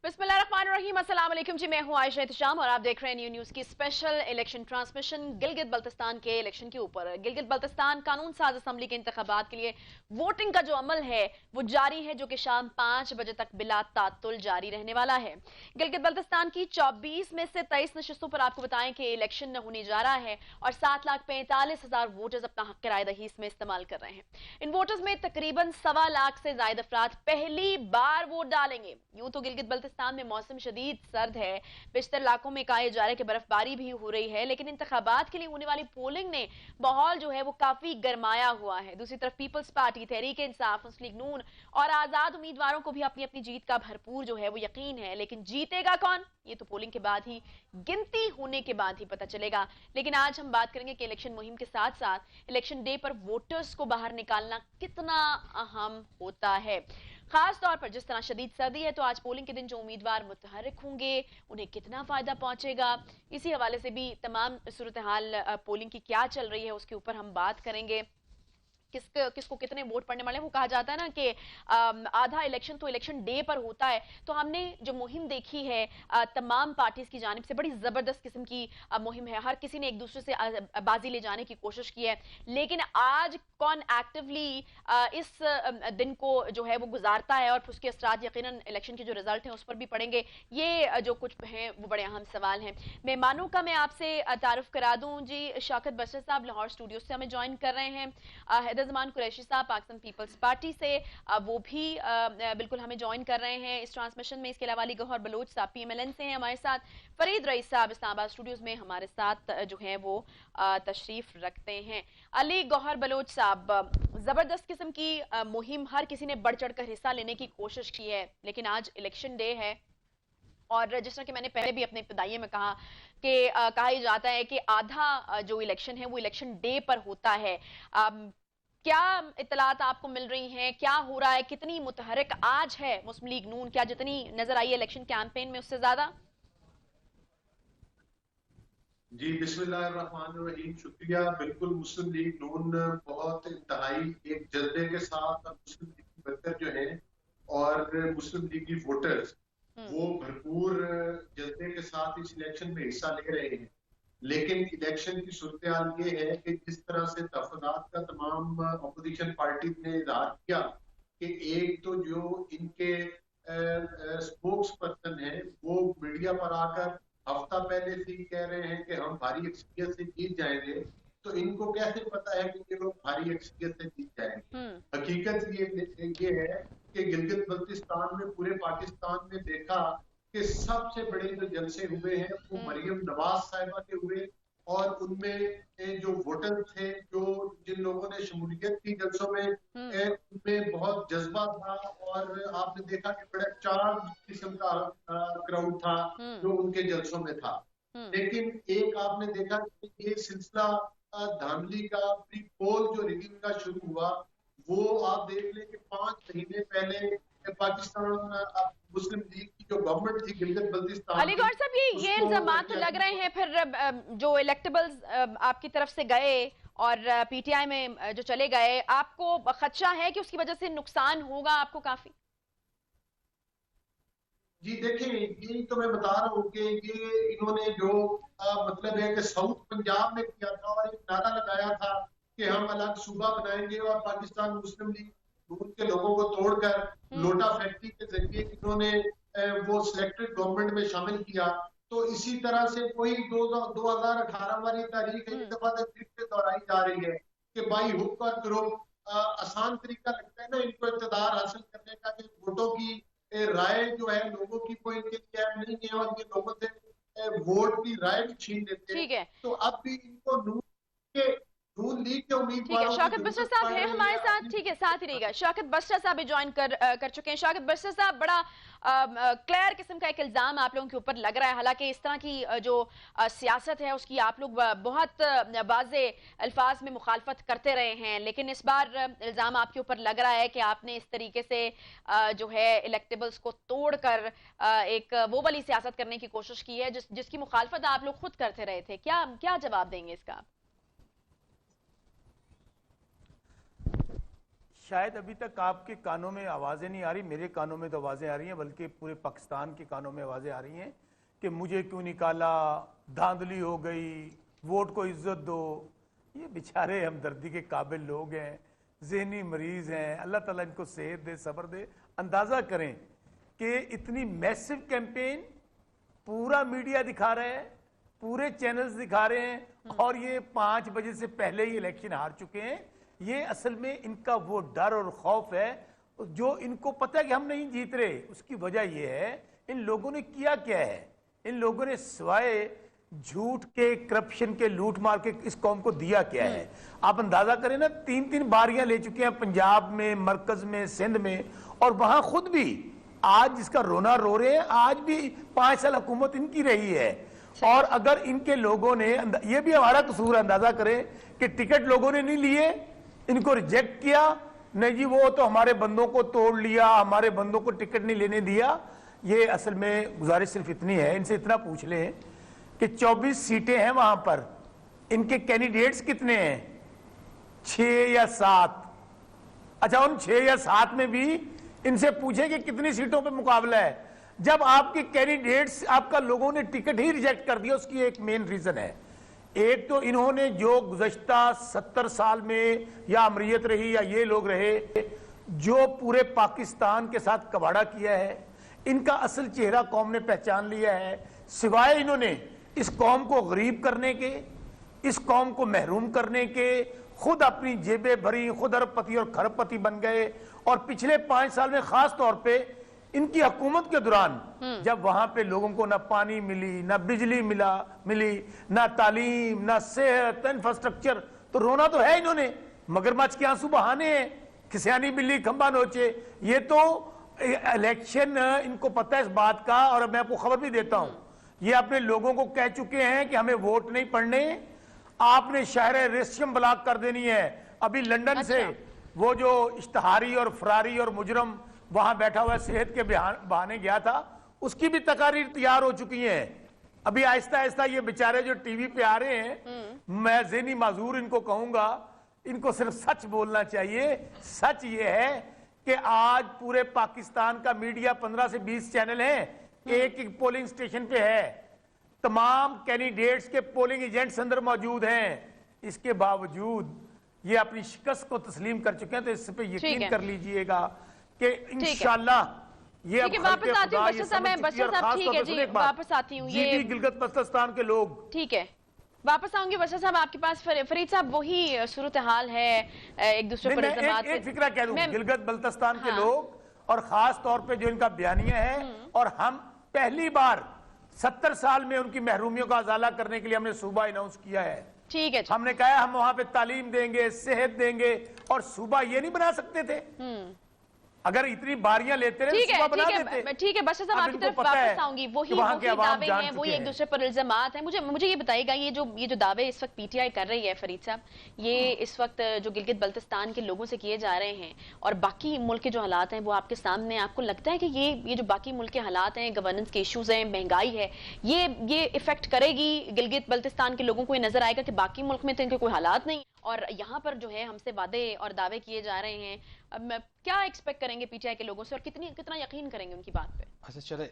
बिस्मिल्लाहिर्रहमानिर्रहीम, अस्सलाम वालेकुम जी। मैं हूं आयशा एहतिशाम और आप देख रहे हैं न्यू न्यूज की special election transmission Gilgit Baltistan के इलेक्शन के ऊपर। गिलगित बल्तिस्तान कानून साज असम्बली के इंतखाबात के लिए वोटिंग का जो अमल है वो जारी है, जो कि शाम 5 बजे तक बिला तातुल जारी रहने वाला है। गिलगित बल्तिस्तान की 24 में से 23 नशिस्तों पर आपको बताएं कि इलेक्शन होने जा रहा है और 7,45,000 वोटर्स अपना हक राय दही इसमें इस्तेमाल कर रहे हैं। इन वोटर्स में तकरीबन 1.25 लाख से ज्यादा अफराद पहली बार वोट डालेंगे। यूं तो गिलगित बल्तिस्तान में मौसम शदीद सर्द है, बेशतर इलाकों में कहा जा रहा है कि बर्फबारी भी हो रही है, लेकिन इंतखाबात के लिए होने वाली पोलिंग ने माहौल जो है वो काफी गरमाया हुआ है। दूसरी तरफ पीपल्स पार्टी, तहरीक इंसाफ, मुस्लिम लीग नून और आजाद उम्मीदवारों को भी अपनी अपनी जीत का भरपूर जो है वो यकीन है, लेकिन जीतेगा कौन ये तो पोलिंग के बाद ही, गिनती होने के बाद ही पता चलेगा। लेकिन आज हम बात करेंगे कि इलेक्शन मुहिम के साथ साथ इलेक्शन डे पर वोटर्स को बाहर निकालना कितना अहम होता है। खास तौर पर जिस तरह शदीद सर्दी है, तो आज पोलिंग के दिन जो उम्मीदवार मुतहर्रिक होंगे उन्हें कितना फायदा पहुंचेगा, इसी हवाले से भी तमाम सूरत हाल पोलिंग की क्या चल रही है उसके ऊपर हम बात करेंगे। किसको कितने वोट पड़ने वाले हैं। वो कहा जाता है ना कि आधा इलेक्शन तो इलेक्शन डे पर होता है। तो हमने जो मुहिम देखी है तमाम पार्टीज की जानिब से, बड़ी जबरदस्त किस्म की मुहिम है। हर किसी ने एक दूसरे से बाजी ले जाने की कोशिश की है, लेकिन आज कौन एक्टिवली इस दिन को जो है वो गुजारता है और उसके असरात यकीनन इलेक्शन के जो रिजल्ट हैं उस पर भी पड़ेंगे, ये जो कुछ हैं वो बड़े अहम सवाल हैं। मेहमानों का मैं आपसे तारुफ करा दूं जी। शौकत बशीर साहब लाहौर स्टूडियो से हमें ज्वाइन कर रहे हैं। हैदर जमान कुरैशी साहब पाकिस्तान पीपल्स पार्टी से वो भी बिल्कुल हमें ज्वाइन कर रहे हैं इस ट्रांसमिशन में। इसके अलावा अली गौहर बलोच साहब PMLN से हैं हमारे साथ। फरीद रईस साहब इस्लामाबाद स्टूडियोज में हमारे साथ जो है वो तशरीफ रखते हैं। अली गौहर बलोच साहब, जबरदस्त किस्म की मुहिम, हर किसी ने बढ़ चढ़कर हिस्सा लेने की कोशिश की है, लेकिन आज इलेक्शन डे है और जिस तरह कि मैंने पहले भी अपने इब्तिदाइये में कहा कि कहा ही जाता है कि आधा जो इलेक्शन है वो इलेक्शन डे पर होता है। क्या इतलात आपको मिल रही हैं, क्या हो रहा है, कितनी मुतहरिक आज है मुस्लिम लीग नून, क्या जितनी नजर आई है इलेक्शन कैंपेन में उससे ज्यादा? जी बिस्मिल्लाहिर्रहमानिर्रहीम, शुक्रिया। बिल्कुल मुस्लिम लीग नून बहुत इंतहाई एक जज्बे के साथ मुस्लिम लीग की वर्कर जो है और मुस्लिम लीग की वोटर्स वो भरपूर जज्बे के साथ इस इलेक्शन में हिस्सा ले रहे हैं। लेकिन इलेक्शन की सूरत हाल ये है कि जिस तरह से तफदात का तमाम अपोजिशन पार्टी ने इजहार किया कि एक तो जो इनके स्पोक्स पर्सन है वो मीडिया पर आकर हफ्ता पहले से ही कह रहे हैं कि हम भारी अक्सरियत से जीत जाएंगे, तो इनको कैसे पता है कि ये लोग भारी अक्सरियत से जीत जाएंगे? हकीकत ये है कि गिलगित बल्तिस्तान में, पूरे पाकिस्तान में देखा कि सबसे बड़े जो जलसे हुए हैं वो मरियम नवाज साहिबा के हुए और उनमें जो वोटर थे, जो जिन लोगों ने शमूलियत की जलसों में, उनमें बहुत जज्बा था और आपने देखा कि बड़ा चार्ज किस्म का क्राउड था जो उनके जलसों में था। लेकिन एक आपने देखा कि ये सिलसिला धांधली का, प्री पोल जो रिगिंग का शुरू हुआ, वो आप देख लें कि 5 महीने पहले पाकिस्तान मुस्लिम लीग की जो गवर्नमेंट थी गिलगित बल्तिस्तान अली गौहर साहब, ये इल्जामात तो लग रहे हैं फिर जो इलेक्टेबल्स आपकी तरफ से गए और PTI में जो चले गए, आपको खदशा है कि उसकी वजह से नुकसान होगा आपको काफी? जी देखें, यही तो मैं बता रहा हूँ कि ये इन्होंने जो मतलब है कि साउथ पंजाब में किया था और एक नारा लगाया था कि हम अलग सूबा बनाएंगे और पाकिस्तान मुस्लिम लीग नून के लोगों को तोड़कर लोटा फैक्ट्री के जरिए इन्होंने वो सिलेक्टेड गवर्नमेंट में शामिल किया। तो इसी तरह से कोई 2018 वाली तारीख एक दफा फिर से दोहराई जा रही है कि बाई हुक और क्रोक। आसान तरीका लगता है ना इनको इक़्तिदार हासिल करने का कि वोटों की राय जो है लोगों की कोई इनके लिए नहीं है और ये लोगों से वोट की राय भी छीन लेते हैं। ठीक है, तो अब भी इनको नून लीग के ठीक है। उम्मीदवारों की शौकत बशर जरूरत साहब पड़ है रही हमारे है साथ, ठीक है, साथ ही रहेगा। शौकत बशर साहब भी ज्वाइन कर चुके हैं। शौकत बशर साहब, बड़ा क्लियर किस्म का एक इल्जाम आप लोगों के ऊपर लग रहा है, हालांकि इस तरह की जो सियासत है उसकी आप लोग बहुत वाज़े अल्फाज में मुखालफत करते रहे हैं, लेकिन इस बार इल्जाम आपके ऊपर लग रहा है कि आपने इस तरीके से जो है इलेक्टेबल्स को तोड़कर एक वो वाली सियासत करने की कोशिश की है जिसकी मुखालफत आप लोग खुद करते रहे थे। क्या क्या जवाब देंगे इसका? शायद अभी तक आपके कानों में आवाज़ें नहीं आ रही, मेरे कानों में तो आवाज़ें आ रही हैं, बल्कि पूरे पाकिस्तान के कानों में आवाज़ें आ रही हैं कि मुझे क्यों निकाला, धांधली हो गई, वोट को इज्जत दो। ये बेचारे हमदर्दी के काबिल लोग हैं, जहनी मरीज हैं, अल्लाह ताला इनको सेहत दे, सब्र दे। अंदाज़ा करें कि इतनी मैसिव कैंपेन पूरा मीडिया दिखा रहा है, पूरे चैनल्स दिखा रहे हैं, और ये 5 बजे से पहले ही इलेक्शन हार चुके हैं। ये असल में इनका वो डर और खौफ है जो इनको पता है कि हम नहीं जीत रहे। उसकी वजह ये है, इन लोगों ने किया क्या है, इन लोगों ने सिवाय झूठ के, करप्शन के, लूट मार के इस कौम को दिया क्या है। आप अंदाजा करें ना, 3-3 बारियां ले चुके हैं पंजाब में, मरकज में, सिंध में, और वहां खुद भी आज जिसका रोना रो रहे हैं, आज भी 5 साल हुकूमत इनकी रही है। और अगर इनके लोगों ने, ये भी हमारा कसूर है, अंदाजा करें कि टिकट लोगों ने नहीं लिए, इनको रिजेक्ट किया, नहीं जी वो तो हमारे बंदों को तोड़ लिया, हमारे बंदों को टिकट नहीं लेने दिया। ये असल में गुजारिश सिर्फ इतनी है, इनसे इतना पूछ लें कि 24 सीटें हैं वहां पर, इनके कैंडिडेट्स कितने हैं, 6 या 7। अच्छा, उन 6 या 7 में भी इनसे पूछे कि कितनी सीटों पे मुकाबला है। जब आपके कैंडिडेट्स, आपका लोगों ने टिकट ही रिजेक्ट कर दिया, उसकी एक मेन रीजन है। एक तो इन्होंने जो गुज़श्ता 70 साल में या अमरीत रही या ये लोग रहे, जो पूरे पाकिस्तान के साथ कबाड़ा किया है, इनका असल चेहरा कौम ने पहचान लिया है। सिवाय इन्होंने इस कौम को गरीब करने के, इस कौम को महरूम करने के, खुद अपनी जेबें भरी, खुद अरबपति और खरबपति बन गए। और पिछले 5 साल में खास तौर पे इनकी हुकूमत के दौरान, जब वहां पे लोगों को ना पानी मिली, ना बिजली मिली, ना तालीम, ना सेहत, इंफ्रास्ट्रक्चर, तो रोना तो है इन्होंने, मगरमच्छ के आंसू बहाने हैं, खिसियानी बिल्ली खंबा नोचे। ये तो इलेक्शन, इनको पता है इस बात का, और मैं आपको खबर भी देता हूं, ये अपने लोगों को कह चुके हैं कि हमें वोट नहीं पड़ने, आपने शहर रेशम ब्लॉक कर देनी है। अभी लंदन से वो जो इश्तहारी और फरारी और मुजरम वहां बैठा हुआ सेहत के बहाने गया था, उसकी भी तकारीर तैयार हो चुकी हैं। अभी आहिस्ता आहिस्ता ये बेचारे जो टीवी पे आ रहे हैं, मैं ज़हनी माजूर इनको कहूंगा, इनको सिर्फ सच बोलना चाहिए। सच ये है कि आज पूरे पाकिस्तान का मीडिया 15 से 20 चैनल हैं, एक पोलिंग स्टेशन पे है, तमाम कैंडिडेट्स के पोलिंग एजेंट्स अंदर मौजूद हैं। इसके बावजूद ये अपनी शिकस्त को तस्लीम कर चुके हैं। तो इस पे यकीन कर लीजिएगा कि इंशाल्लाह ये वापस आती हूँ बशर साहब, ठीक है जी, वापस आती हूँ। ये गिलगित बल्तिस्तान के लोग, ठीक है, वापस आऊंगी बशर साहब आपके पास। फरीद साहब, वही सूरत हाल है, एक दूसरे पर इल्जामात। एक फिक्रा कह दूं, गिलगित बल्तिस्तान के लोग, और खास तौर पे जो इनका बयानिया है, और हम पहली बार 70 साल में उनकी महरूमियों का अजाला करने के लिए हमने सूबा अनाउंस किया है। ठीक है, हमने कहा हम वहां पे तालीम देंगे, सेहत देंगे, और सूबा ये नहीं बना सकते थे। अगर इतनी बारियां लेते रहे तो बना देते। ठीक है बशर साहब, आपकी तरफ वापस आऊंगी। वही दावे हैं, वही एक दूसरे पर इल्जामात हैं। मुझे ये बताइएगा, ये जो दावे इस वक्त पीटीआई कर रही है फरीद साहब, ये इस वक्त जो गिलगित बल्तिस्तान के लोगों से किए जा रहे हैं, और बाकी मुल्क के जो हालात हैं वो आपके सामने, आपको लगता है कि ये जो बाकी मुल्क के हालात हैं, गवर्नेंस के इश्यूज हैं, महंगाई है, ये इफेक्ट करेगी गिलगित बल्तिस्तान के लोगों को? ये नजर आएगा कि बाकी मुल्क में तो इनके कोई हालात नहीं, और यहाँ पर जो है हमसे वादे और दावे किए जा रहे हैं। अब क्या एक्सपेक्ट करेंगे पीटीआई के लोगों से, और कितना यकीन करेंगे उनकी बात पे? अच्छा चले,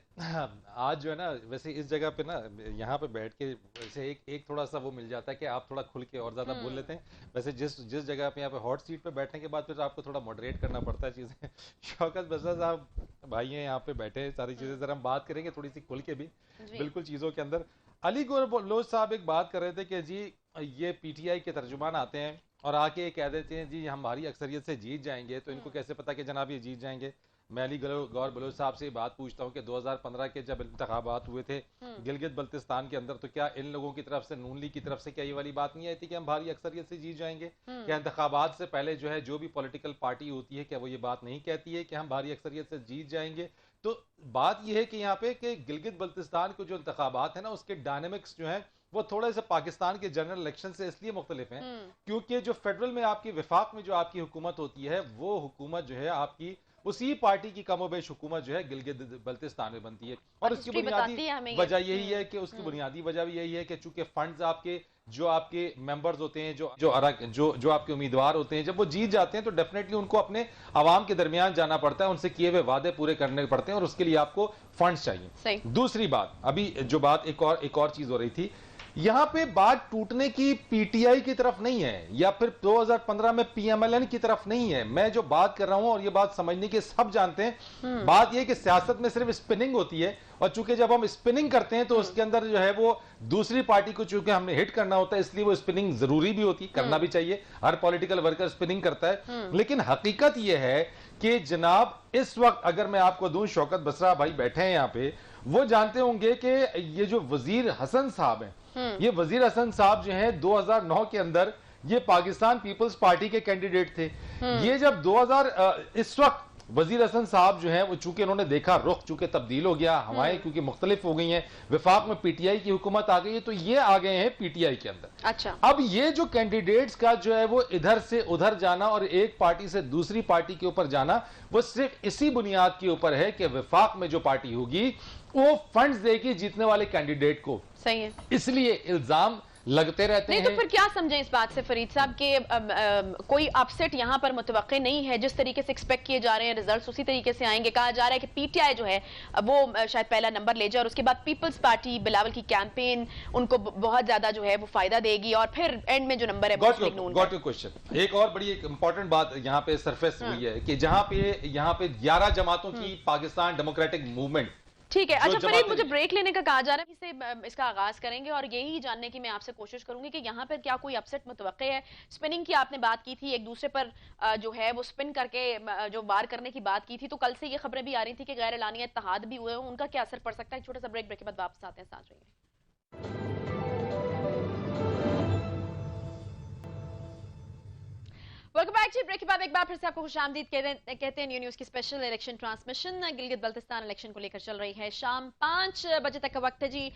आज जो है ना, वैसे इस जगह पे ना, यहाँ पे बैठ के वैसे एक थोड़ा सा वो मिल जाता है कि आप थोड़ा खुल के और ज़्यादा बोल लेते हैं। वैसे जिस जगह पे यहाँ पे हॉट सीट पे बैठने के बाद फिर आपको थोड़ा मॉडरेट करना पड़ता है चीज़ें। शौकत बशर साहब भाई हैं यहाँ पे बैठे हैं, सारी चीज़ें ज़रा हम बात करेंगे थोड़ी सी खुल के भी, बिल्कुल चीज़ों के अंदर। अली गौहर बलोच साहब एक बात कर रहे थे कि जी ये पीटीआई के तर्जुमान आते हैं और आके कह देते हैं जी हमारी अक्सरियत से जीत जाएंगे, तो इनको कैसे पता कि जनाब ये जीत जाएंगे? मैं अली गौहर बलोच साहब से बात पूछता हूँ कि 2015 के जब इंतखाबात हुए थे गिलगित बल्तिस्तान के अंदर, तो क्या इन लोगों की तरफ से, नून लीग की तरफ से, क्या ये वाली बात नहीं आई थी कि हम भारी अक्सरियत से जीत जाएंगे? क्या इंतखाबात से पहले जो है जो भी पॉलिटिकल पार्टी होती है, क्या वो ये बात नहीं कहती है कि हम भारी अक्सरियत से जीत जाएंगे? तो बात यह है कि यहाँ पे कि गिलगित बल्तिस्तान के जो इंतखाबात है ना, उसके डायनेमिक्स जो है वो थोड़े से पाकिस्तान के जनरल इलेक्शन से इसलिए मुख्तलिफ हैं क्योंकि जो फेडरल में आपकी विफाक में जो आपकी हुकूमत होती है, वो हुकूमत जो है आपकी उसी पार्टी की कमोबेश हुकूमत जो है गिलगित बल्तिस्तान में बनती है। और उसकी बुनियादी वजह यही है कि उसकी बुनियादी वजह भी यही है कि चूंकि फंड्स आपके जो आपके मेंबर्स होते हैं, जो आपके उम्मीदवार होते हैं, जब वो जीत जाते हैं तो डेफिनेटली उनको अपने आवाम के दरमियान जाना पड़ता है, उनसे किए हुए वादे पूरे करने पड़ते हैं और उसके लिए आपको फंड्स चाहिए। दूसरी बात, अभी जो बात एक और चीज हो रही थी, यहां पे बात टूटने की पीटीआई की तरफ नहीं है या फिर 2015 में पीएमएलएन की तरफ नहीं है। मैं जो बात कर रहा हूं, और ये बात समझने की सब जानते हैं, बात ये कि सियासत में सिर्फ स्पिनिंग होती है, और चूंकि जब हम स्पिनिंग करते हैं तो उसके अंदर जो है वो दूसरी पार्टी को चूंकि हमने हिट करना होता है, इसलिए वो स्पिनिंग जरूरी भी होती है, करना भी चाहिए, हर पॉलिटिकल वर्कर स्पिनिंग करता है। लेकिन हकीकत यह है कि जनाब इस वक्त अगर मैं आपको दूं, शौकत बसरा भाई बैठे हैं यहां पे, वो जानते होंगे कि ये जो वजीर हसन साहब हैं, ये वजीर हसन साहब जो हैं 2009 के अंदर ये पाकिस्तान पीपल्स पार्टी के कैंडिडेट थे। ये जब इस वक्त वजीर हसन साहब जो हैं वो चूंकि उन्होंने देखा रुख चूंकि तब्दील हो गया, हवाएं क्योंकि मुख्तलिफ हो गई हैं, विफाक में पीटीआई की हुकूमत आ गई है, तो ये आ गए हैं पीटीआई के अंदर। अच्छा, अब ये जो कैंडिडेट्स का जो है वो इधर से उधर जाना और एक पार्टी से दूसरी पार्टी के ऊपर जाना, वो सिर्फ इसी बुनियाद के ऊपर है कि विफाक में जो पार्टी होगी वो फंड्स देगी जीतने वाले कैंडिडेट को। सही है, इसलिए इल्जाम लगते रहते हैं। नहीं तो फिर क्या समझे इस बात से फरीद साहब के कोई अपसेट यहाँ पर मुतवक्के नहीं है, जिस तरीके से एक्सपेक्ट किए जा रहे हैं रिजल्ट्स उसी तरीके से आएंगे। कहा जा रहा है कि पीटीआई जो है वो शायद पहला नंबर ले जाए और उसके बाद पीपल्स पार्टी बिलावल की कैंपेन उनको बहुत ज्यादा जो है वो फायदा देगी और फिर एंड में जो नंबर है गॉट योर क्वेश्चन। एक और बड़ी इंपॉर्टेंट बात यहाँ पे सरफेस हुई है कि जहां पे यहाँ पे 11 जमातों की पाकिस्तान डेमोक्रेटिक मूवमेंट, ठीक है। अच्छा फरीद, मुझे ब्रेक लेने का कहा जा रहा है, इससे इसका आगाज करेंगे और यही जानने की मैं आपसे कोशिश करूंगी कि यहाँ पर क्या कोई अपसेट मुतवक्के है। स्पिनिंग की आपने बात की थी, एक दूसरे पर जो है वो स्पिन करके जो वार करने की बात की थी, तो कल से ये खबरें भी आ रही थी कि गैर एलानिया इत्तेहाद भी हुए हैं, उनका क्या असर पड़ सकता है। छोटा सा ब्रेक के बाद वापस आते हैं, साथ रहिए। वेलकम बैक जी। ब्रेक के बाद एक बार फिर से आपको खुशामदीद कहते हैं। न्यू न्यूज की special election transmission Gilgit Baltistan election को लेकर चल रही है। शाम 5 बजे तक का वक्त है जी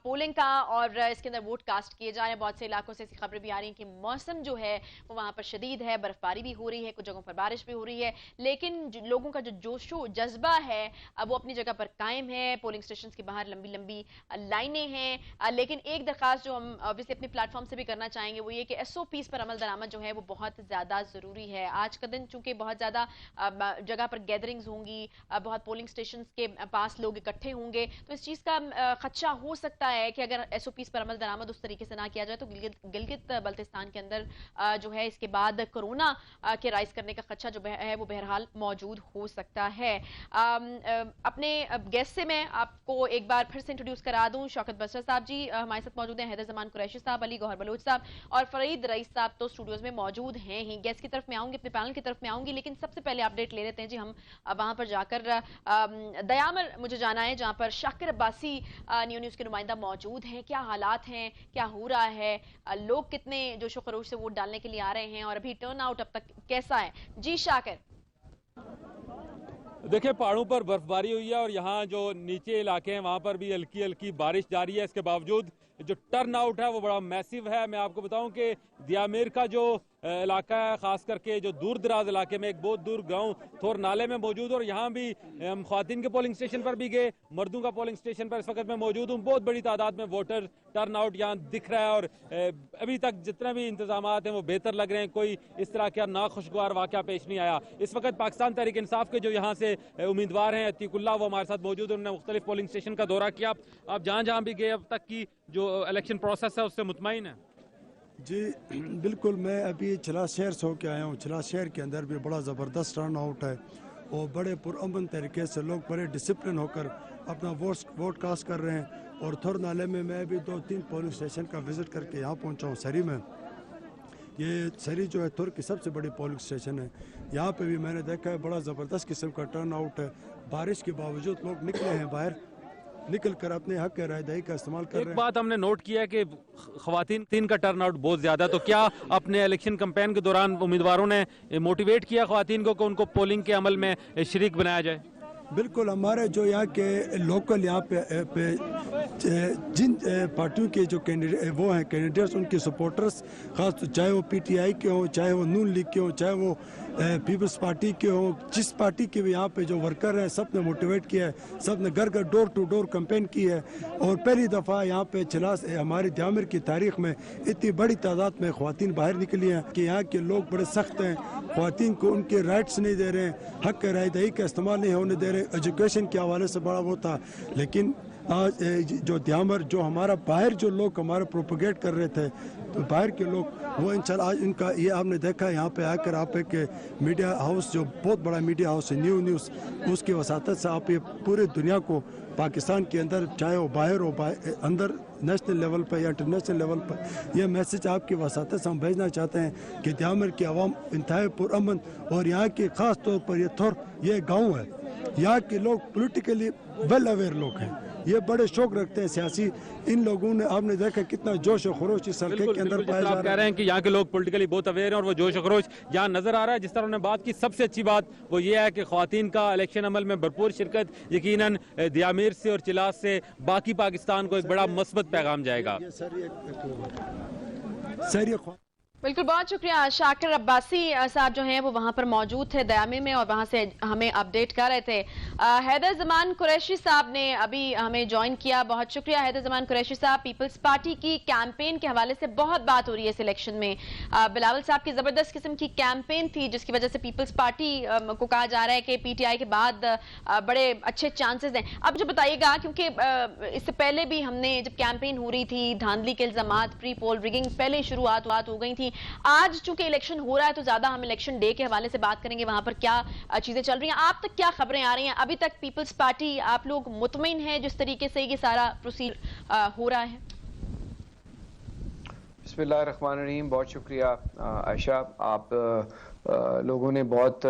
पोलिंग का, और इसके अंदर वोट कास्ट किए जा रहे हैं। बहुत से इलाकों से ऐसी खबरें भी आ रही हैं कि मौसम जो है वो वहां पर शदीद है, बर्फबारी भी हो रही है, कुछ जगहों पर बारिश भी हो रही है, लेकिन लोगों का जो जोशो जज्बा है वो अपनी जगह पर कायम है। पोलिंग स्टेशन के बाहर लंबी लंबी लाइनें हैं, लेकिन एक दरखास्त जो हम ऑब्वियसली अपने प्लेटफॉर्म से भी करना चाहेंगे वो ये कि SOPs पर अमल दरामद जो है वो बहुत ज्यादा जरूरी है। आज का दिन चूंकि बहुत ज्यादा जगह पर गैदरिंग्स होंगी, बहुत पोलिंग स्टेशंस के पास लोग इकट्ठे होंगे, तो इस चीज का खदशा हो सकता है कि अगर SOPs पर अमल दरामद उस तरीके से ना किया जाए तो गिलगित बल्तिस्तान के अंदर जो है इसके बाद कोरोना के राइज करने का खदशा जो है वो बहरहाल मौजूद हो सकता है। अपने गेस्ट से मैं आपको एक बार फिर से इंट्रोड्यूस करा दूं। शौकत बसरा साहब जी हमारे साथ मौजूद हैं, हैदर जमान कुरैशी साहब, अली गौहर बलोच साहब और फरीद रईस साहब तो स्टूडियोज में मौजूद हैं ही। गेस्ट की तरफ में आऊंगी, अपने पैनल की तरफ में आऊंगी, लेकिन सबसे पहले अपडेट ले लेते हैं जी हम वहां पर जाकर दयामर मुझे जाना है जहां पर शाकिर अब्बासी न्यू न्यूज के नुमाइंदा मौजूद हैं। क्या हालात हैं, क्या हो रहा है, लोग कितने जोशो खरोश से वोट डालने के लिए आ रहे हैं और अभी टर्न आउट अब तक कैसा है? जी शाकिर। देखिए, पहाड़ों पर बर्फबारी हुई है और यहाँ जो नीचे इलाके हैं वहाँ पर भी हल्की हल्की बारिश जारी है। इसके बावजूद जो टर्न आउट है वो बड़ा मैसिव है। मैं आपको बताऊं कि दियामीर का जो इलाका है, खास करके जो दूर दराज इलाके में एक बहुत दूर गांव थोर नाले में मौजूद, और यहाँ भी हम ख्वातीन के पोलिंग स्टेशन पर भी गए, मर्दों का पोलिंग स्टेशन पर इस वक्त मैं मौजूद हूँ। बहुत बड़ी तादाद में वोटर टर्न आउट यहाँ दिख रहा है और अभी तक जितने भी इंतजाम हैं वो बेहतर लग रहे हैं। कोई इस तरह का नाखुशगवार वाक़या पेश नहीं आया। इस वक्त पाकिस्तान तहरीक इंसाफ के जो यहाँ से उम्मीदवार हैं अतीकुल्लाह, वो हमारे साथ मौजूद हैं। उन्होंने मुख्तलिफ पोलिंग स्टेशन का दौरा किया। आप जहाँ जहाँ भी गए अब तक की जो इलेक्शन प्रोसेस है उससे मुतमईन है? जी बिल्कुल, मैं अभी छला शहर से होकर आया हूँ। छला शहर के अंदर भी बड़ा ज़बरदस्त टर्न आउट है और बड़े पुरअमन तरीके से लोग बड़े डिसिप्लिन होकर अपना वोट कास्ट कर रहे हैं। और थोर नाले में मैं भी 2-3 पोलिंग स्टेशन का विज़िट करके यहाँ पहुँचा हूँ सरी में। ये सरी जो है थुर की सबसे बड़ी पोलिंग स्टेशन है। यहाँ पे भी मैंने देखा है बड़ा ज़बरदस्त किस्म का टर्न आउट है। बारिश के बावजूद लोग निकले हैं बाहर, निकल कर अपने हक के रायदही का इस्तेमाल कर रहे हैं। एक बात हमने नोट किया है कि ख्वातीन का टर्न आउट बहुत ज्यादा, तो क्या अपने इलेक्शन कैंपेन के दौरान उम्मीदवारों ने मोटिवेट किया ख्वातीन को कि उनको पोलिंग के अमल में शरीक बनाया जाए? बिल्कुल, हमारे जो यहाँ के लोकल यहाँ पे जिन पार्टियों के जो कैंडिडेट वो हैं कैंडिडेट्स उनके सपोर्टर्स खास तो चाहे वो पीटीआई के हों, चाहे वो नून लीग के हों, चाहे वो पीपल्स पार्टी के हों, जिस पार्टी के भी यहाँ पे जो वर्कर हैं सब ने मोटिवेट किया है, सब ने घर घर डोर टू डोर कैंपेन की है। और पहली दफ़ा यहाँ पे हमारी द्यामिर की तारीख में इतनी बड़ी तादाद में ख़वातीन बाहर निकली हैं कि यहाँ के लोग बड़े सख्त हैं, ख़वातीन को उनके राइट्स नहीं दे रहे हैं, हक़ राय दही का इस्तेमाल नहीं होने दे रहे। एजुकेशन के हवाले से बड़ा वो था, लेकिन आज जो द्यामर जो हमारा बाहर जो लोग हमारा प्रोपोगेट कर रहे थे तो बाहर के लोग वो इंशाल्लाह आज इनका ये आपने देखा यहाँ पे आकर आप एक मीडिया हाउस जो बहुत बड़ा मीडिया हाउस है न्यूज़ उसकी वसातत से आप ये पूरे दुनिया को पाकिस्तान के अंदर चाहे वो बाहर हो अंदर नेशनल लेवल पर या इंटरनेशनल लेवल पर यह मैसेज आपकी वसातत से हम भेजना चाहते हैं कि द्यामर की आवाम इंतहाई पुरअमन और यहाँ के ख़ास तौर पर ये गाँव है, यहाँ के लोग पोलिटिकली वेल अवेयर लोग हैं, ये बड़े शौक रखते हैं सियासी। इन लोगों ने आपने देखा कितना जोश और खरोश इस हल्के के अंदर पाया जा रहा है। आप कह रहे हैं कि यहाँ के लोग पॉलिटिकली बहुत अवेयर हैं और वो जोश और खरोश यहाँ नजर आ रहा है। जिस तरह उन्होंने बात की सबसे अच्छी बात वो ये है कि ख्वातीन का इलेक्शन अमल में भरपूर शिरकत यकीनन दियामीर से और चिलास से बाकी पाकिस्तान को एक बड़ा मस्बत पैगाम जाएगा। बिल्कुल, बहुत शुक्रिया। शाकिर अब्बासी साहब जो हैं वो वहां पर मौजूद थे दयामिर में और वहां से हमें अपडेट कर रहे थे। हैदर जमान कुरैशी साहब ने अभी हमें ज्वाइन किया, बहुत शुक्रिया हैदर जमान कुरैशी साहब। पीपल्स पार्टी की कैंपेन के हवाले से बहुत बात हो रही है इस इलेक्शन में। बिलावल साहब की जबरदस्त किस्म की कैंपेन थी जिसकी वजह से पीपल्स पार्टी को कहा जा रहा है कि पीटीआई के बाद बड़े अच्छे चांसेस हैं। अब जो बताइएगा, क्योंकि इससे पहले भी हमने जब कैंपेन हो रही थी धांधली के इल्जामात, प्री पोल रिगिंग पहले शुरुआत हो गई थी। आज चूंकि इलेक्शन हो रहा है तो ज्यादा हम इलेक्शन डे के हवाले से बात करेंगे, वहां पर क्या चीजें चल रही हैं, आप तक क्या खबरें आ रही हैं। अभी तक पीपल्स पार्टी आप लोग मुतमईन हैं जिस तरीके से ये सारा प्रोसीड हो रहा है? बिस्मिल्लाहिर्रहमानिर्रहीम, बहुत शुक्रिया आयशा। आप लोगों ने बहुत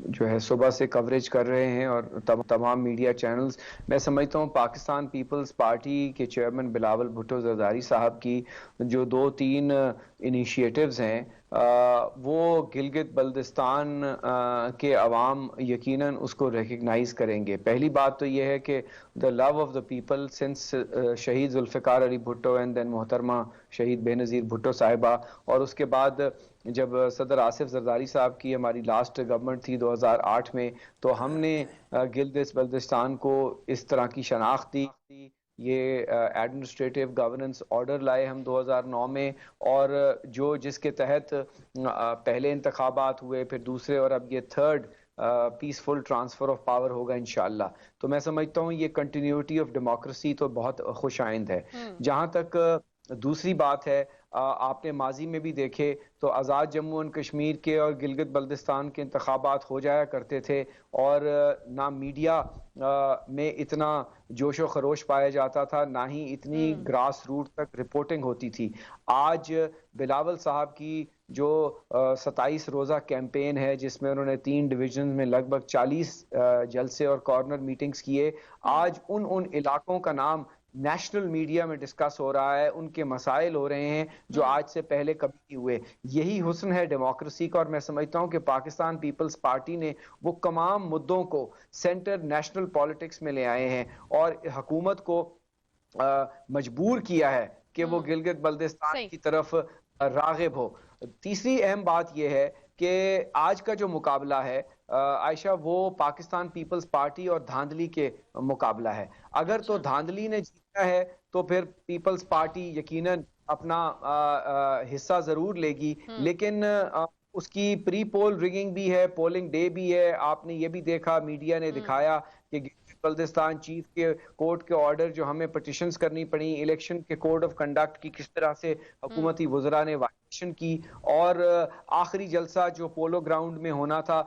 जो है सुबह से कवरेज कर रहे हैं और तमाम मीडिया चैनल्स। मैं समझता हूँ पाकिस्तान पीपल्स पार्टी के चेयरमैन बिलावल भुट्टो जरदारी साहब की जो 2-3 इनिशिएटिव्स हैं वो गिलगित बल्दिस्तान के अवाम यकीनन उसको रिकग्नाइज करेंगे। पहली बात तो ये है कि the love of the people since शहीद जुल्फ़िकार अली भुट्टो एंड देन मोहतरमा शहीद बेनज़ीर भुट्टो साहिबा, और उसके बाद जब सदर आसिफ जरदारी साहब की हमारी लास्ट गवर्नमेंट थी 2008 में, तो हमने गिलगित बल्दिस्तान को इस तरह की शनाख्त दी। ये एडमिनिस्ट्रेटिव गवर्नेंस ऑर्डर लाए हम 2009 में, और जिसके तहत पहले इंतखाबात हुए, फिर दूसरे, और अब ये third peaceful transfer of power होगा इंशाल्लाह। तो मैं समझता हूँ ये कंटिन्यूटी ऑफ डेमोक्रेसी तो बहुत खुश आइंद है। जहाँ तक दूसरी बात है, आपने माजी में भी देखे तो आज़ाद जम्मू एंड कश्मीर के और गिलगित बल्दिस्तान के इंतखाबात हो जाया करते थे और ना मीडिया में इतना जोश व खरोश पाया जाता था, ना ही इतनी ग्रास रूट तक रिपोर्टिंग होती थी। आज बिलावल साहब की जो 27 रोज़ा कैंपेन है जिसमें उन्होंने 3 डिवीजन में लगभग 40 जलसे और कॉर्नर मीटिंग्स किए, आज उन इलाकों का नाम नेशनल मीडिया में डिस्कस हो रहा है, उनके मसाइल हो रहे हैं जो आज से पहले कभी नहीं हुए। यही हुस्न है डेमोक्रेसी का, और मैं समझता हूं कि पाकिस्तान पीपल्स पार्टी ने वो तमाम मुद्दों को सेंटर नेशनल पॉलिटिक्स में ले आए हैं और हुकूमत को मजबूर किया है कि वो गिलगित बल्दिस्तान की तरफ रागिब हो। तीसरी अहम बात यह है कि आज का जो मुकाबला है आयशा, वो पाकिस्तान पीपल्स पार्टी और धांधली के मुकाबला है। अगर तो धांधली ने जीता है तो फिर पीपल्स पार्टी यकीनन अपना हिस्सा जरूर लेगी, लेकिन उसकी प्री पोल रिगिंग भी है, पोलिंग डे भी है। आपने ये भी देखा, मीडिया ने दिखाया कि बल्दिस्तान चीफ के कोर्ट के ऑर्डर जो हमें पिटिशंस करनी पड़ी, इलेक्शन के कोड ऑफ कंडक्ट की किस तरह से हुकूमती वज़रा ने वायलेशन की, और आखिरी जलसा जो पोलो ग्राउंड में होना था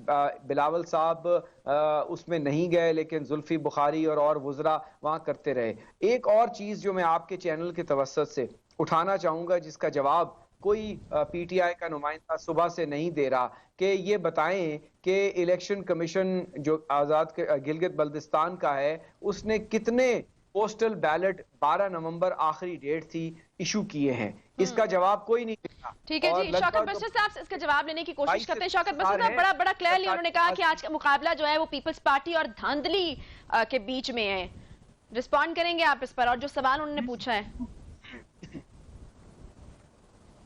बिलावल साहब उसमें नहीं गए, लेकिन जुल्फी बुखारी और वज़रा वहाँ करते रहे। एक और चीज़ जो मैं आपके चैनल के तवस्सुत से उठाना चाहूँगा जिसका जवाब कोई पीटीआई का नुमाइंदा सुबह से नहीं दे रहा, कि ये बताएं कि इलेक्शन कमीशन जो आज़ाद गिलगित बल्दिस्तान का है उसने कितने पोस्टल बैलेट 12 नवंबर आखिरी डेट थी इशू किए हैं। इसका जवाब कोई नहीं देता। ठीक है जी, शौकत बशीर साहब इसका जवाब लेने की कोशिश करते हैं। शौकत बशीर साहब बड़ा क्लियरली उन्होंने कहा कि आज का मुकाबला जो है वो पीपल्स पार्टी और धांधली के बीच में है। रिस्पॉन्ड करेंगे आप इस पर, और जो सवाल उन्होंने पूछा है?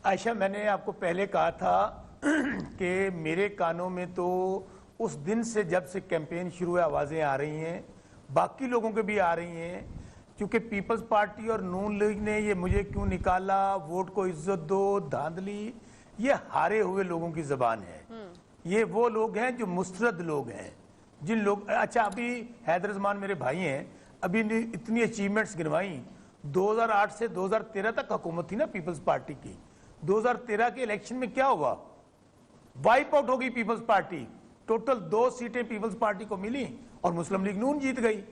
आयशा, मैंने आपको पहले कहा था कि मेरे कानों में तो उस दिन से, जब से कैंपेन शुरू है, आवाज़ें आ रही हैं, बाकी लोगों के भी आ रही हैं, क्योंकि पीपल्स पार्टी और नून लीग ने ये मुझे क्यों निकाला, वोट को इज्जत दो, धांधली, ये हारे हुए लोगों की जबान है। ये वो लोग हैं जो मुस्तरद लोग हैं, जिन लोग, अच्छा अभी हैदर रज़मान मेरे भाई हैं, अभी इतनी अचीवमेंट्स गिनवाई। 2008 से 2013 तक हुकूमत थी ना पीपल्स पार्टी की। 2013 के इलेक्शन में क्या हुआ? वाइप आउट हो गई पीपल्स पार्टी। टोटल 2 सीटें पीपल्स पार्टी को मिली और मुस्लिम लीग नून जीत गई।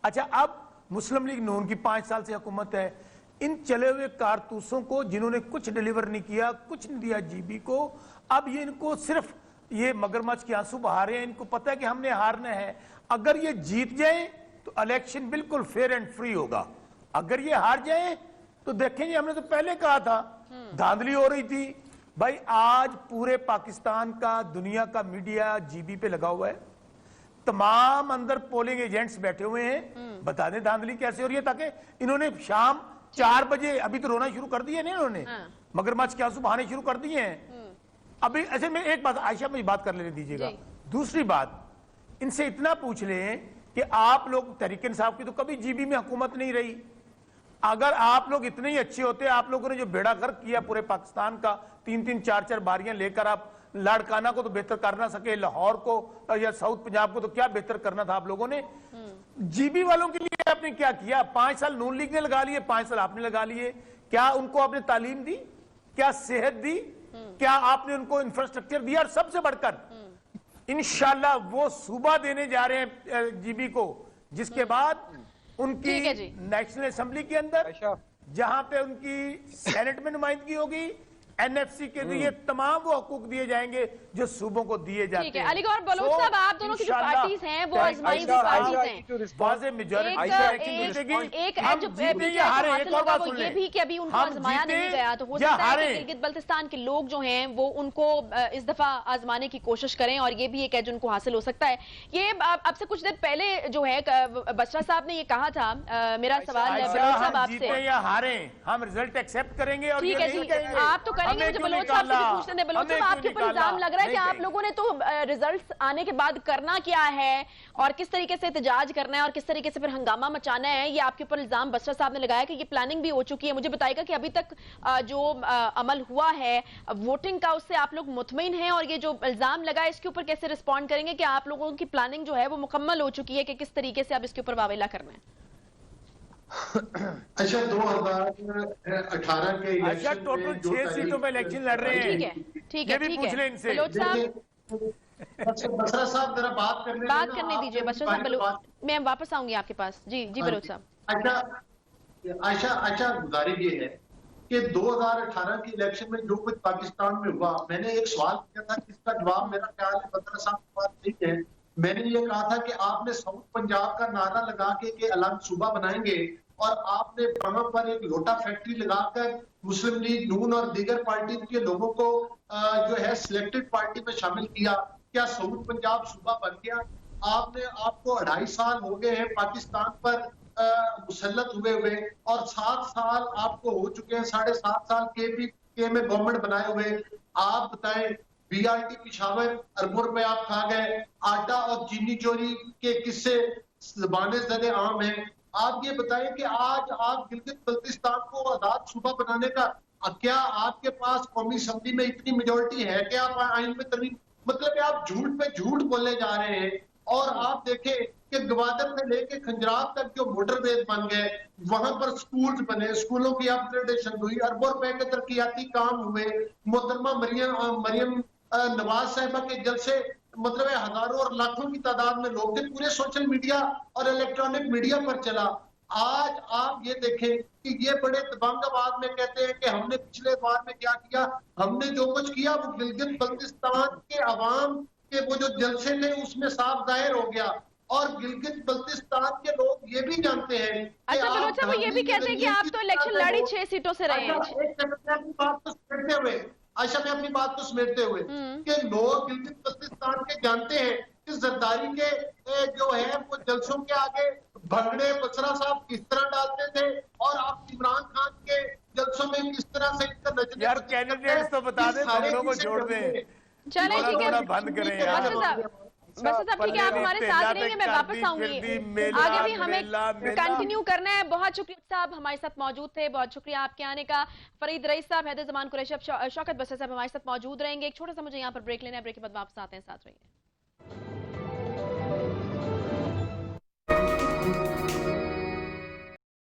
अच्छा, अब मुस्लिम लीग नून की 5 साल से हुकूमत है। इन चले हुए कारतूसों को, जिन्होंने कुछ डिलीवर नहीं किया, कुछ नहीं दिया जीबी को, अब ये इनको सिर्फ ये मगरमच्छ के आंसू बहा रहे हैं। इनको पता है कि हमने हारना है। अगर ये जीत जाए तो इलेक्शन बिल्कुल फेयर एंड फ्री होगा। अगर ये हार जाए तो देखेंगे, हमने तो पहले कहा था धांधली हो रही थी। भाई, आज पूरे पाकिस्तान का, दुनिया का मीडिया जीबी पे लगा हुआ है। तमाम अंदर पोलिंग एजेंट्स बैठे हुए हैं, बता दें धांधली कैसे हो रही है, ताकि इन्होंने शाम 4 बजे, अभी तो रोना शुरू कर दिया ना इन्होंने, मगरमच्छ के आंसू बहाने शुरू कर दिए हैं। अभी ऐसे में एक बात, आयशा मुझे बात कर लेने दीजिएगा। दूसरी बात, इनसे इतना पूछ लें कि आप लोग, तहरीक इंसाफ की तो कभी जीबी में हुकूमत नहीं रही। अगर आप लोग इतने ही अच्छे होते, आप लोगों ने जो बेड़ा गर्क किया पूरे पाकिस्तान का, 3-3, 4-4 बारियां लेकर, आप लाड़काना को तो बेहतर कर ना सके, लाहौर को या साउथ पंजाब को तो क्या बेहतर करना था आप लोगों ने। जीबी वालों के लिए आपने क्या किया? 5 साल नून लीग ने लगा लिए, 5 साल आपने लगा लिए। क्या उनको आपने तालीम दी? क्या सेहत दी? क्या आपने उनको इंफ्रास्ट्रक्चर दिया? और सबसे बढ़कर इंशाल्लाह वो सूबा देने जा रहे हैं जीबी को, जिसके बाद उनकी नेशनल असेंबली के अंदर, जहां पे उनकी सेनेट में नुमाइंदगी होगी, एनएफसी के लिए तमाम वो हकूक दिए जाएंगे जो सूबों को दिए जाते हैं। ठीक है, अली गौहर बलोच साहब, आप दोनों की जो पार्टीज हैं वो आजमाई हुई पार्टीज हैं। एक जो ये भी कि अभी उनको आजमाया नहीं गया, तो हो सकता है कि गिलगित बल्तिस्तान के लोग जो हैं वो उनको इस दफा आजमाने की कोशिश करें, और ये भी एक एज उनको हासिल हो सकता है। ये अब से कुछ देर पहले जो है बशरा साहब ने ये कहा था, मेरा सवाल है बलोच साहब आपसे, या हारे हम रिजल्ट एक्सेप्ट करेंगे। और ठीक है जी, आप तो करेंगे, मुझे बलोच साहब से भी पूछने दें। बलोच साहब, आपके ऊपर इल्जाम लग रहा है कि आप लोगों ने तो रिजल्ट्स आने के बाद करना क्या है और किस तरीके से एहतजाज करना है और किस तरीके से फिर हंगामा मचाना है, ये आपके ऊपर इल्जाम बशरा साहब ने लगाया कि ये प्लानिंग भी हो चुकी है। मुझे बताइएगा कि अभी तक जो अमल हुआ है वोटिंग का, उससे आप लोग मुतमईन हैं, और ये जो इल्जाम लगा है इसके ऊपर कैसे रिस्पॉन्ड करेंगे कि आप लोगों की प्लानिंग जो है वो मुकम्मल हो चुकी है कि किस तरीके से आप इसके ऊपर वावेला करना है? अच्छा, 2018 के अच्छा, टोटल 6 सीटों पे इलेक्शन लड़ रहे हैं। ठीक है, ठीक है, ठीक है। इनसे बलोच साहब, बसरा साहब जरा बात करने दीजिए। बशरा साहब, मैं वापस आऊंगी आपके पास। जी जी बलोच साहब। अच्छा, गुजारिश ये है कि 2018 के इलेक्शन में जो कुछ पाकिस्तान में हुआ, मैंने एक सवाल किया था जिसका जवाब मेरा ख्याल है बसरा साहब के पास नहीं है। मैंने ये कहा था कि आपने साउथ पंजाब का नारा लगा के अलग सूबा बनाएंगे, और आपने वहां पर एक लोटा फैक्ट्री लगाकर मुस्लिम लीग नून और दीगर पार्टी के लोगों को जो है सिलेक्टेड पार्टी में शामिल किया। क्या साउथ पंजाब सूबा बन गया? आपको 2.5 साल हो गए हैं पाकिस्तान पर मुसल्लत हुए और 7 साल आपको हो चुके हैं, 7.5 साल के में गवर्नमेंट बनाए हुए। आप बताएं, बीआरटी पिशावर अरबों रुपए आप खा गए, आटा और चीनी चोरी के किस्से ज़बाने ज़दे आम हैं। आप ये बताएं कि आज आप गिलगित बल्तिस्तान को आजाद सूबा बनाने का, क्या आपके पास कौमी असेंबली में इतनी मेजोरिटी है कि आप आइन में तरमीम, मतलब आप झूठ पे झूठ बोले जा रहे हैं। और आप देखें कि गवादर से लेके खंजरात तक जो मोटरवेज बन गए, वहां पर स्कूल्स बने, स्कूलों की अपग्रेडेशन हुई, अरबों रुपए के तरक्याती काम हुए। मोहतरमा मरियम नवाज साहिबा के जलसे, मतलब हजारों और लाखों की तादाद में लोग थे, पूरे सोशल मीडिया और इलेक्ट्रॉनिक मीडिया पर चला। आज आप ये देखें कि ये बड़े दबंगबाद में कहते हैं कि हमने पिछले बार में क्या किया। हमने जो कुछ किया वो गिलगित बल्तिस्तान के अवाम के वो जो जलसे थे उसमें साफ जाहिर हो गया। और गिलगित बल्तिस्तान के लोग ये भी जानते हैं। अच्छा बलोच साहब, वो ये भी कहते हैं कि आप तो इलेक्शन लड़ी 6 सीटों से रहे हैं। आशा, मैं अपनी बात को समेटते हुए कि लोग गिलगित बल्तिस्तान के जानते हैं कि जरदारी के जो है वो जलसों के आगे भंगड़े बसरा साहब किस तरह डालते थे और आप इमरान खान के जलसों में किस तरह से इनका नजरिया यार बदल करते कैंडिडेट्स हैं, तो बता ये दे, सारे भंगड़ों को चीजें छोड़ करते दें। हैं। चलें, थोड़ा ठीक है। थोड़ा बंद करें यार। बसर साहब ठीक है, आप हमारे साथ रहेंगे, मैं वापस आऊंगी। आगे भी हमें कंटिन्यू करना है। बहुत शुक्रिया साहब, हमारे साथ मौजूद थे। बहुत शुक्रिया आपके आने का। फरीद रईस साहब, हैदर जमान कुरैशी, अब शौकत बसर साहब हमारे साथ मौजूद रहेंगे। एक छोटा सा मुझे यहाँ पर ब्रेक लेना है, ब्रेक के बाद वापस आते हैं, साथ रहिए।